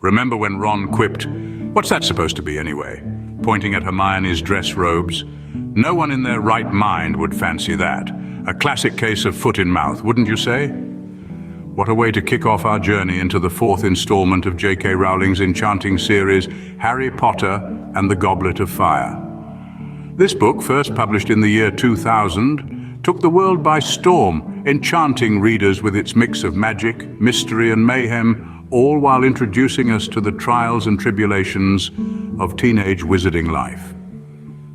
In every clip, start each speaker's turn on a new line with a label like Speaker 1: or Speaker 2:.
Speaker 1: Remember when Ron quipped, "What's that supposed to be anyway?" pointing at Hermione's dress robes? No one in their right mind would fancy that. A classic case of foot in mouth, wouldn't you say? What a way to kick off our journey into the fourth installment of J.K. Rowling's enchanting series, Harry Potter and the Goblet of Fire. This book, first published in the year 2000, took the world by storm, enchanting readers with its mix of magic, mystery and mayhem, all while introducing us to the trials and tribulations of teenage wizarding life.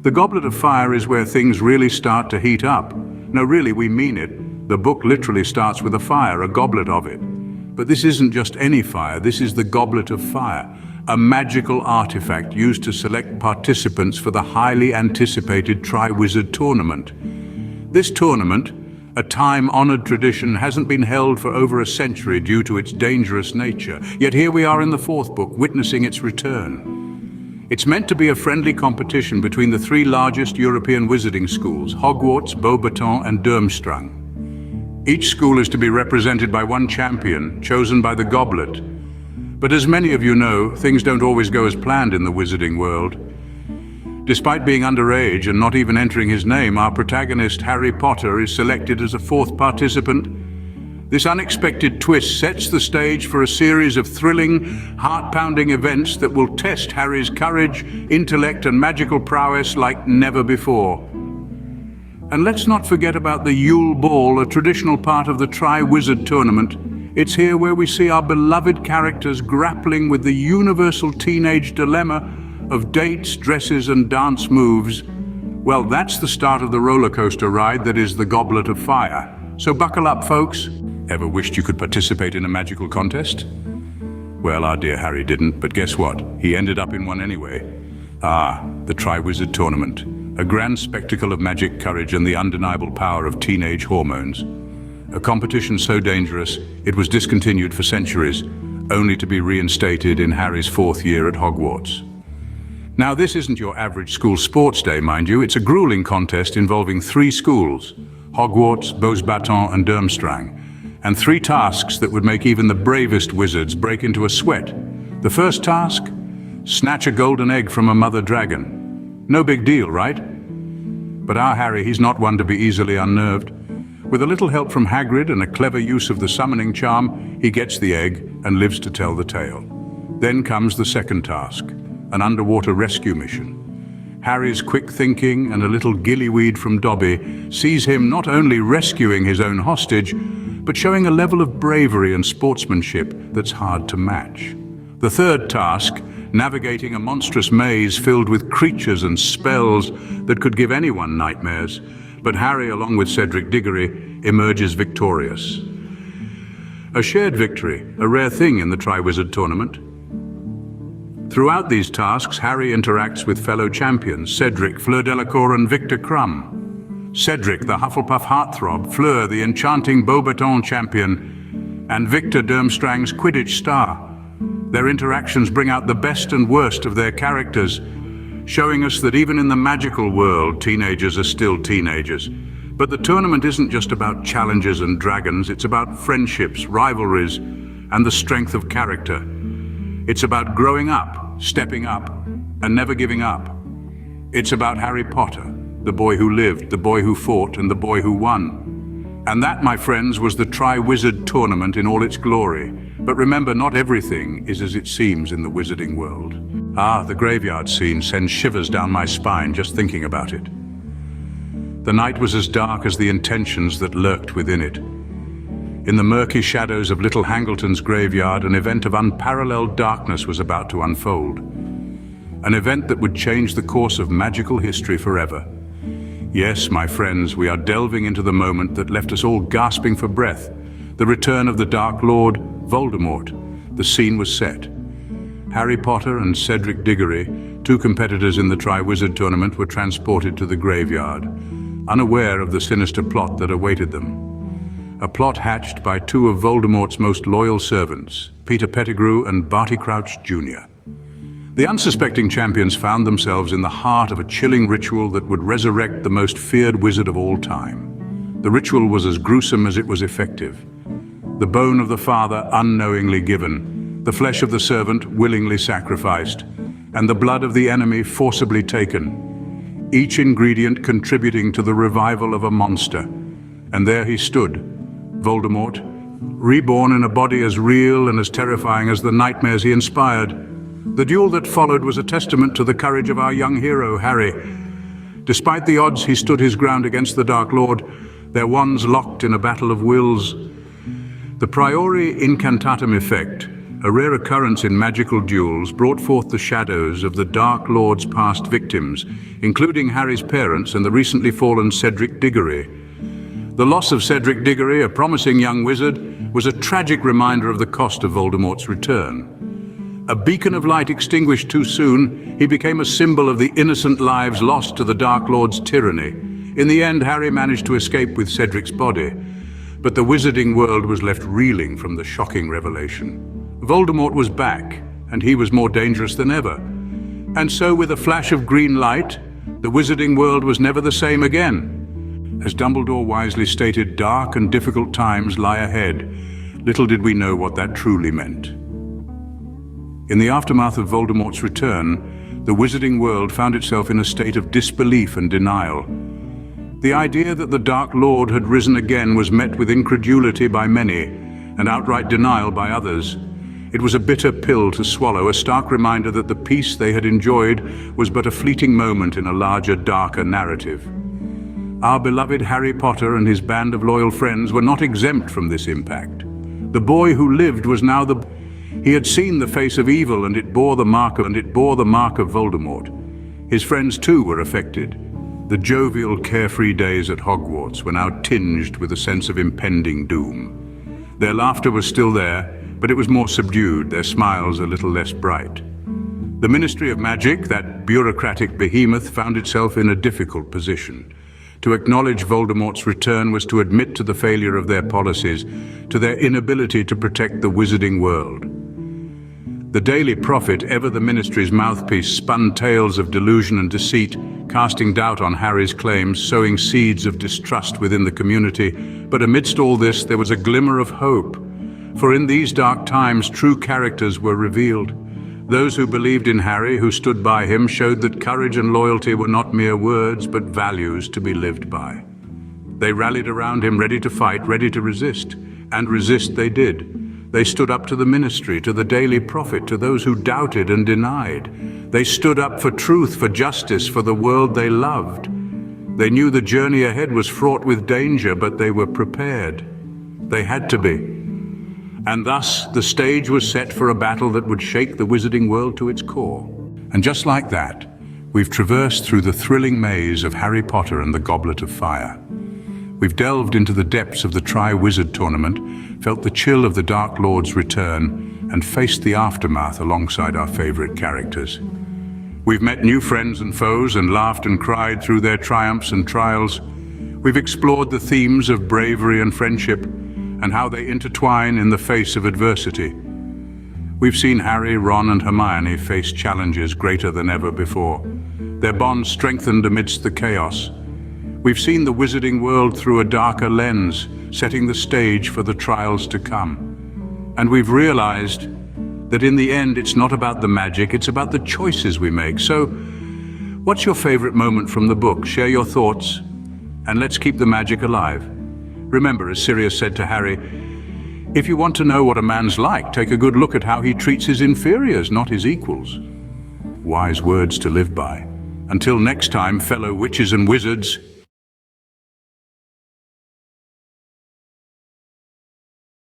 Speaker 1: The Goblet of Fire is where things really start to heat up. No, really, we mean it. The book literally starts with a fire, a goblet of it. But this isn't just any fire, this is the Goblet of Fire, a magical artifact used to select participants for the highly anticipated Triwizard Tournament. This tournament, a time-honored tradition, hasn't been held for over a century due to its dangerous nature. Yet here we are in the fourth book, witnessing its return. It's meant to be a friendly competition between the three largest European wizarding schools, Hogwarts, Beauxbaton and Durmstrang. Each school is to be represented by one champion, chosen by the Goblet. But as many of you know, things don't always go as planned in the wizarding world. Despite being underage and not even entering his name, our protagonist, Harry Potter, is selected as a fourth participant. This unexpected twist sets the stage for a series of thrilling, heart-pounding events that will test Harry's courage, intellect and magical prowess like never before. And let's not forget about the Yule Ball, a traditional part of the Triwizard Tournament. It's here where we see our beloved characters grappling with the universal teenage dilemma of dates, dresses and dance moves. Well, that's the start of the roller coaster ride that is the Goblet of Fire. So buckle up, folks. Ever wished you could participate in a magical contest? Well, our dear Harry didn't, but guess what? He ended up in one anyway. The Triwizard Tournament, a grand spectacle of magic, courage and the undeniable power of teenage hormones. A competition so dangerous, it was discontinued for centuries, only to be reinstated in Harry's fourth year at Hogwarts. Now, this isn't your average school sports day, mind you. It's a grueling contest involving three schools, Hogwarts, Beauxbaton and Durmstrang, and three tasks that would make even the bravest wizards break into a sweat. The first task? Snatch a golden egg from a mother dragon. No big deal, right? But our Harry, he's not one to be easily unnerved. With a little help from Hagrid and a clever use of the summoning charm, he gets the egg and lives to tell the tale. Then comes the second task, an underwater rescue mission. Harry's quick thinking and a little gillyweed from Dobby sees him not only rescuing his own hostage, but showing a level of bravery and sportsmanship that's hard to match. The third task, navigating a monstrous maze filled with creatures and spells that could give anyone nightmares. But Harry, along with Cedric Diggory, emerges victorious. A shared victory, a rare thing in the Triwizard Tournament. Throughout these tasks, Harry interacts with fellow champions, Cedric, Fleur Delacour and Victor Crumb. Cedric, the Hufflepuff heartthrob, Fleur, the enchanting Beauxbaton champion, and Victor, Durmstrang's Quidditch star. Their interactions bring out the best and worst of their characters, showing us that even in the magical world, teenagers are still teenagers. But the tournament isn't just about challenges and dragons, it's about friendships, rivalries, and the strength of character. It's about growing up, stepping up, and never giving up. It's about Harry Potter, the boy who lived, the boy who fought, and the boy who won. And that, my friends, was the Triwizard Tournament in all its glory. But remember, not everything is as it seems in the wizarding world. The graveyard scene sends shivers down my spine just thinking about it. The night was as dark as the intentions that lurked within it. In the murky shadows of Little Hangleton's graveyard, an event of unparalleled darkness was about to unfold. An event that would change the course of magical history forever. Yes, my friends, we are delving into the moment that left us all gasping for breath. The return of the Dark Lord, Voldemort. The scene was set. Harry Potter and Cedric Diggory, two competitors in the Triwizard Tournament, were transported to the graveyard, unaware of the sinister plot that awaited them. A plot hatched by two of Voldemort's most loyal servants, Peter Pettigrew and Barty Crouch Jr. The unsuspecting champions found themselves in the heart of a chilling ritual that would resurrect the most feared wizard of all time. The ritual was as gruesome as it was effective. The bone of the father unknowingly given, the flesh of the servant willingly sacrificed, and the blood of the enemy forcibly taken, each ingredient contributing to the revival of a monster. And there he stood, Voldemort, reborn in a body as real and as terrifying as the nightmares he inspired. The duel that followed was a testament to the courage of our young hero, Harry. Despite the odds, he stood his ground against the Dark Lord, their wands locked in a battle of wills. The priori incantatem effect, a rare occurrence in magical duels, brought forth the shadows of the Dark Lord's past victims, including Harry's parents and the recently fallen Cedric Diggory. The loss of Cedric Diggory, a promising young wizard, was a tragic reminder of the cost of Voldemort's return. A beacon of light extinguished too soon, he became a symbol of the innocent lives lost to the Dark Lord's tyranny. In the end, Harry managed to escape with Cedric's body, but the wizarding world was left reeling from the shocking revelation. Voldemort was back, and he was more dangerous than ever. And so, with a flash of green light, the wizarding world was never the same again. As Dumbledore wisely stated, dark and difficult times lie ahead. Little did we know what that truly meant. In the aftermath of Voldemort's return, the wizarding world found itself in a state of disbelief and denial. The idea that the Dark Lord had risen again was met with incredulity by many, and outright denial by others. It was a bitter pill to swallow, a stark reminder that the peace they had enjoyed was but a fleeting moment in a larger, darker narrative. Our beloved Harry Potter and his band of loyal friends were not exempt from this impact. The boy who lived was now He had seen the face of evil, and it bore the mark of Voldemort. His friends too were affected. The jovial, carefree days at Hogwarts were now tinged with a sense of impending doom. Their laughter was still there, but it was more subdued, their smiles a little less bright. The Ministry of Magic, that bureaucratic behemoth, found itself in a difficult position. To acknowledge Voldemort's return was to admit to the failure of their policies, to their inability to protect the wizarding world. The Daily Prophet, ever the Ministry's mouthpiece, spun tales of delusion and deceit, casting doubt on Harry's claims, sowing seeds of distrust within the community. But amidst all this, there was a glimmer of hope. For in these dark times, true characters were revealed. Those who believed in Harry, who stood by him, showed that courage and loyalty were not mere words, but values to be lived by. They rallied around him, ready to fight, ready to resist. And resist they did. They stood up to the Ministry, to the Daily Prophet, to those who doubted and denied. They stood up for truth, for justice, for the world they loved. They knew the journey ahead was fraught with danger, but they were prepared. They had to be. And thus, the stage was set for a battle that would shake the wizarding world to its core. And just like that, we've traversed through the thrilling maze of Harry Potter and the Goblet of Fire. We've delved into the depths of the Tri-Wizard Tournament, felt the chill of the Dark Lord's return, and faced the aftermath alongside our favorite characters. We've met new friends and foes and laughed and cried through their triumphs and trials. We've explored the themes of bravery and friendship and how they intertwine in the face of adversity. We've seen Harry, Ron, and Hermione face challenges greater than ever before, their bond strengthened amidst the chaos. We've seen the wizarding world through a darker lens, setting the stage for the trials to come. And we've realized that in the end, it's not about the magic, it's about the choices we make. So, what's your favorite moment from the book? Share your thoughts, and let's keep the magic alive. Remember, as Sirius said to Harry, if you want to know what a man's like, take a good look at how he treats his inferiors, not his equals. Wise words to live by. Until next time, fellow witches and wizards,